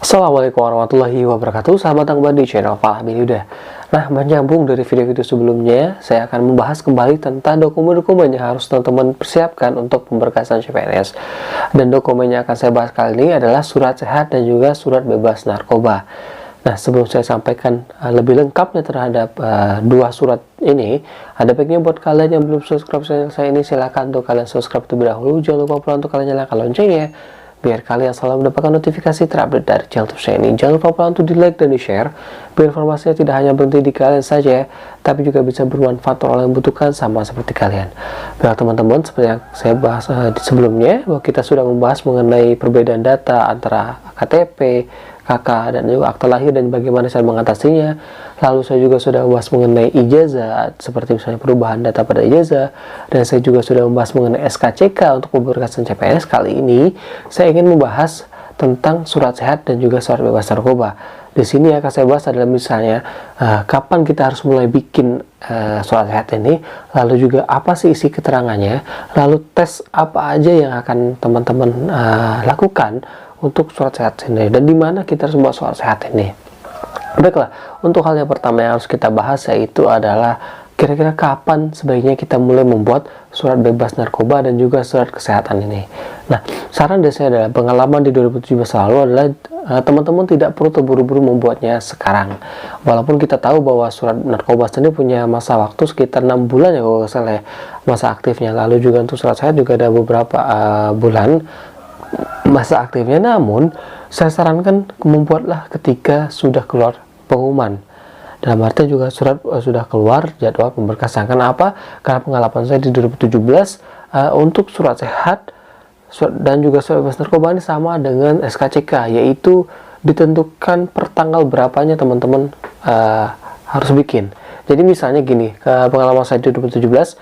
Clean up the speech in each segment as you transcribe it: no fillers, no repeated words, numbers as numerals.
Assalamualaikum warahmatullahi wabarakatuh. Sahabat Akbar di channel Fahmi Huda. Nah, menyambung dari video-video sebelumnya, saya akan membahas kembali tentang dokumen-dokumen yang harus teman-teman persiapkan untuk pemberkasan CPNS. Dan dokumen yang akan saya bahas kali ini adalah surat sehat dan juga surat bebas narkoba. Nah, sebelum saya sampaikan lebih lengkapnya terhadap dua surat ini, ada baiknya buat kalian yang belum subscribe channel saya ini, silakan untuk kalian subscribe terlebih dahulu. Jangan lupa pula untuk kalian nyalakan loncengnya, biar kalian selalu mendapatkan notifikasi terupdate dari channel saya ini. Jangan lupa pula untuk di like dan di share, biar informasinya tidak hanya berhenti di kalian saja, tapi juga bisa bermanfaat untuk orang yang membutuhkan sama seperti kalian. Baik teman-teman, seperti yang saya bahas sebelumnya, bahwa kita sudah membahas mengenai perbedaan data antara KTP, KK, dan juga akta lahir dan bagaimana saya mengatasinya. Lalu saya juga sudah membahas mengenai ijazah, seperti misalnya perubahan data pada ijazah, dan saya juga sudah membahas mengenai SKCK untuk pemberkasan CPNS. Kali ini saya ingin membahas tentang surat sehat dan juga surat bebas narkoba. Di sini yang akan saya bahas adalah misalnya kapan kita harus mulai bikin surat sehat ini, lalu juga apa sih isi keterangannya, lalu tes apa aja yang akan teman-teman lakukan untuk surat sehat ini, dan di mana kita harus membuat surat sehat ini. Baiklah, untuk hal yang pertama yang harus kita bahas yaitu adalah kira-kira kapan sebaiknya kita mulai membuat surat bebas narkoba dan juga surat kesehatan ini. Nah, saran dari saya adalah pengalaman di 2017 lalu adalah teman-teman tidak perlu terburu-buru membuatnya sekarang. Walaupun kita tahu bahwa surat narkoba sendiri punya masa waktu sekitar 6 bulan ya kalau nggak salah ya, masa aktifnya. Lalu juga untuk surat sehat juga ada beberapa bulan masa aktifnya, namun saya sarankan membuatlah ketika sudah keluar pengumuman. Dalam arti juga surat sudah keluar jadwal pemberkasan. Kenapa? Karena pengalaman saya di 2017 untuk surat sehat dan juga surat bebas narkoba ini sama dengan SKCK, yaitu ditentukan per tanggal berapanya teman-teman harus bikin. Jadi misalnya gini, ke pengalaman saya di 2017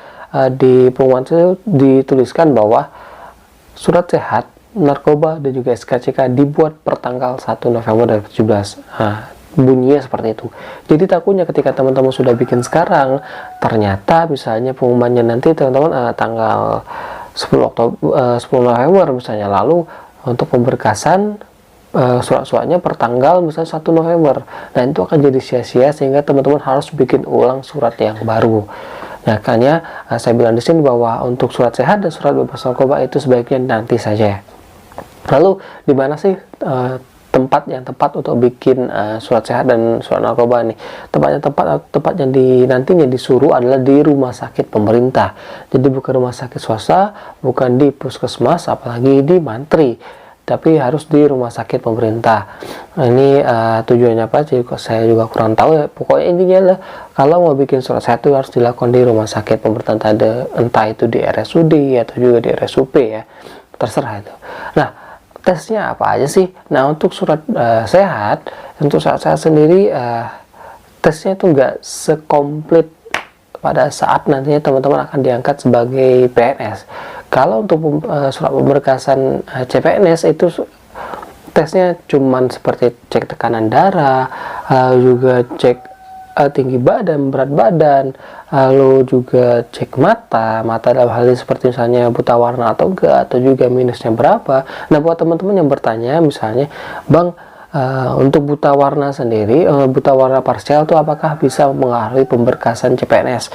di pengumuman saya dituliskan bahwa surat sehat, narkoba, dan juga SKCK dibuat per tanggal 1 November 2017. Bunyinya seperti itu. Jadi takutnya ketika teman-teman sudah bikin sekarang, ternyata misalnya pengumumannya nanti teman-teman tanggal 10 November misalnya, lalu untuk pemberkasan surat-suratnya per tanggal misalnya 1 November. Nah, itu akan jadi sia-sia sehingga teman-teman harus bikin ulang surat yang baru. Nah, makanya saya bilang di sini bahwa untuk surat sehat dan surat bebas narkoba itu sebaiknya nanti saja. Lalu di mana sih tempat yang tepat untuk bikin surat sehat dan surat narkoba ini? Tempat yang nantinya disuruh adalah di rumah sakit pemerintah. Jadi bukan rumah sakit swasta, bukan di puskesmas, apalagi di mantri, tapi harus di rumah sakit pemerintah. Nah, ini tujuannya apa? Jadi saya juga kurang tahu ya. Pokoknya intinya adalah kalau mau bikin surat sehat itu harus dilakukan di rumah sakit pemerintah, entah itu di RSUD atau juga di RSUP ya, terserah itu. Nah, tesnya apa aja sih? Nah, untuk surat sehat, untuk surat sehat sendiri tesnya itu nggak sekomplit pada saat nantinya teman-teman akan diangkat sebagai PNS. Kalau untuk surat pemberkasan CPNS itu tesnya cuman seperti cek tekanan darah, juga cek tinggi badan, berat badan, lalu juga cek mata dalam hal ini seperti misalnya buta warna atau enggak, atau juga minusnya berapa. Nah, buat teman-teman yang bertanya misalnya, Bang, untuk buta warna sendiri, buta warna parsial itu apakah bisa mengaruhi pemberkasan CPNS?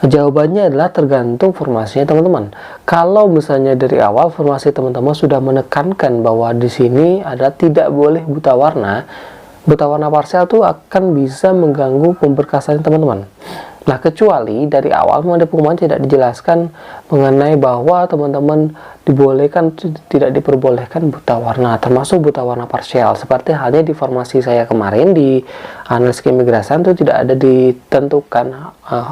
Jawabannya adalah tergantung formasinya teman-teman. Kalau misalnya dari awal formasi teman-teman sudah menekankan bahwa di sini adalah tidak boleh buta warna parsial itu akan bisa mengganggu pemberkasan teman-teman. Nah, kecuali dari awal memang ada pengumuman tidak dijelaskan mengenai bahwa teman-teman dibolehkan tidak diperbolehkan buta warna, termasuk buta warna parsial. Seperti halnya di formasi saya kemarin di analis keimigrasian itu tidak ada ditentukan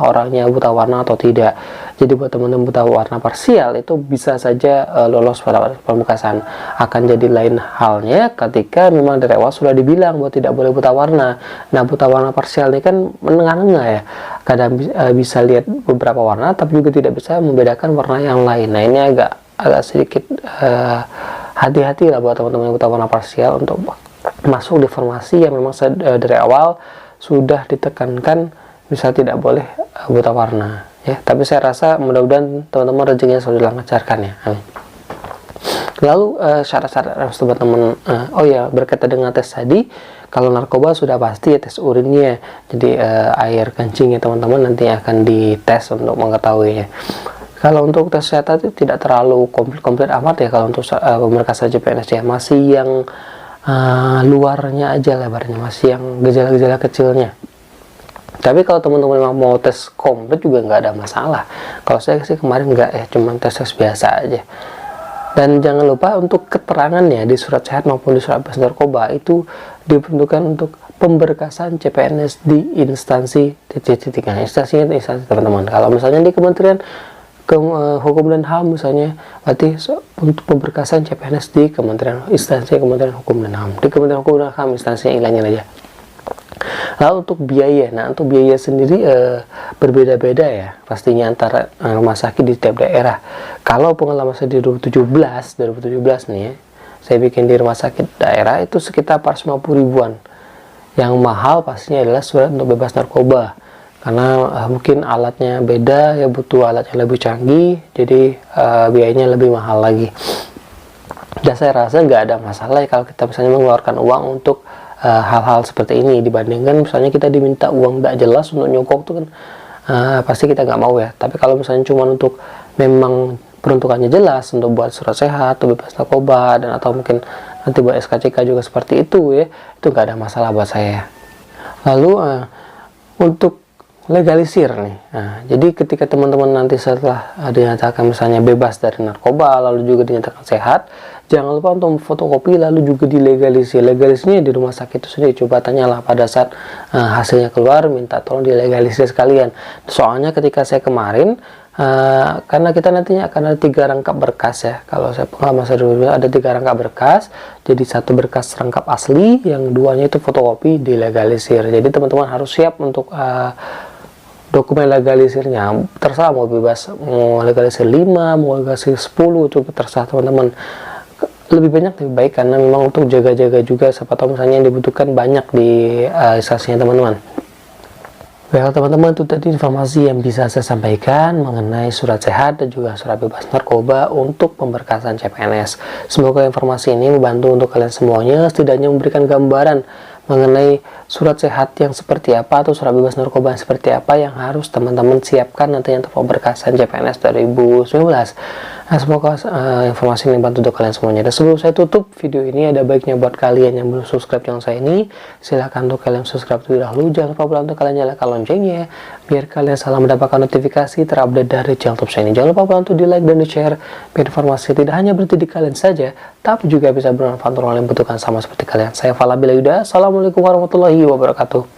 orangnya buta warna atau tidak. Jadi buat teman-teman buta warna parsial itu bisa saja lolos pada pemberkasan. Akan jadi lain halnya ketika memang dari awal sudah dibilang bahwa tidak boleh buta warna. Nah, buta warna parsial ini kan menengah-nengah ya. Kadang bisa lihat beberapa warna tapi juga tidak bisa membedakan warna yang lain. Nah, ini agak sedikit hati-hati lah buat teman-teman yang buta warna parsial untuk masuk di formasi yang memang dari awal sudah ditekankan bisa tidak boleh buta warna ya. Tapi saya rasa mudah-mudahan teman-teman rezekinya sudah dilancarkan ya. Amin. Lalu syarat-syarat harus teman-teman, oh ya, berkaitan dengan tes tadi, kalau narkoba sudah pasti ya tes urinnya, jadi air kencing ya teman-teman nanti akan dites untuk mengetahuinya. Kalau untuk tes kesehatan itu tidak terlalu komplit amat ya kalau untuk pemberkasan CPNS ya, masih yang luarnya aja lebarnya, masih yang gejala-gejala kecilnya. Tapi kalau teman-teman memang mau tes komplit juga nggak ada masalah. Kalau saya sih kemarin nggak ya, cuma tes biasa aja. Dan jangan lupa untuk keterangannya di surat sehat maupun di surat bebas narkoba itu diperuntukkan untuk pemberkasan CPNS di instansi instansinya instansi teman-teman. Kalau misalnya di Kementerian Hukum dan HAM misalnya, berarti untuk pemberkasan CPNS di instansi Kementerian Hukum dan HAM. Di Kementerian Hukum dan HAM instansinya ilangin aja. Lalu untuk biaya, nah untuk biaya sendiri berbeda-beda ya pastinya antara rumah sakit di setiap daerah. Kalau pengalaman saya di 2017 nih ya, saya bikin di rumah sakit daerah itu sekitar 450 ribuan. Yang mahal pastinya adalah surat untuk bebas narkoba, karena mungkin alatnya beda ya, butuh alat yang lebih canggih, jadi biayanya lebih mahal lagi. Dan saya rasa nggak ada masalah ya kalau kita misalnya mengeluarkan uang untuk hal-hal seperti ini, dibandingkan misalnya kita diminta uang tidak jelas untuk nyogok tuh kan pasti kita nggak mau ya. Tapi kalau misalnya cuma untuk memang peruntukannya jelas untuk buat surat sehat atau bebas narkoba, dan atau mungkin nanti buat SKCK juga seperti itu ya, itu nggak ada masalah buat saya. Lalu untuk legalisir nih, nah, jadi ketika teman-teman nanti setelah dinyatakan misalnya bebas dari narkoba lalu juga dinyatakan sehat, jangan lupa untuk fotokopi lalu juga dilegalisir. Legalisirnya di rumah sakit itu sendiri, coba tanyalah pada saat hasilnya keluar, minta tolong dilegalisir sekalian. Soalnya ketika saya kemarin, karena kita nantinya akan ada 3 rangkap berkas ya, kalau saya pengalaman saya dulu ada 3 rangkap berkas, jadi 1 berkas rangkap asli, yang 2-nya itu fotokopi dilegalisir. Jadi teman-teman harus siap untuk dokumen legalisirnya, terserah mau bebas, mau legalisir 5, mau legalisir 10, itu terserah teman-teman. Lebih banyak lebih baik, karena memang untuk jaga-jaga juga, siapa tahu misalnya yang dibutuhkan banyak di instansinya teman-teman. Baiklah teman-teman, itu tadi informasi yang bisa saya sampaikan mengenai surat sehat dan juga surat bebas narkoba untuk pemberkasan CPNS. Semoga informasi ini membantu untuk kalian semuanya, setidaknya memberikan gambaran mengenai surat sehat yang seperti apa atau surat bebas narkoba yang seperti apa yang harus teman-teman siapkan nantinya untuk pemberkasan CPNS 2019. Nah, semoga informasi ini membantu untuk kalian semuanya. Dan sebelum saya tutup video ini, ada baiknya buat kalian yang belum subscribe channel saya ini, silahkan untuk kalian subscribe terlebih dahulu. Jangan lupa pula untuk kalian nyalakan loncengnya biar kalian selalu mendapatkan notifikasi terupdate dari channel YouTube saya ini. Jangan lupa pula untuk di like dan di share biar informasi tidak hanya berhenti di kalian saja, tapi juga bisa bermanfaat untuk orang yang membutuhkan sama seperti kalian. Saya Fala Bilayuda. Assalamualaikum warahmatullahi wabarakatuh.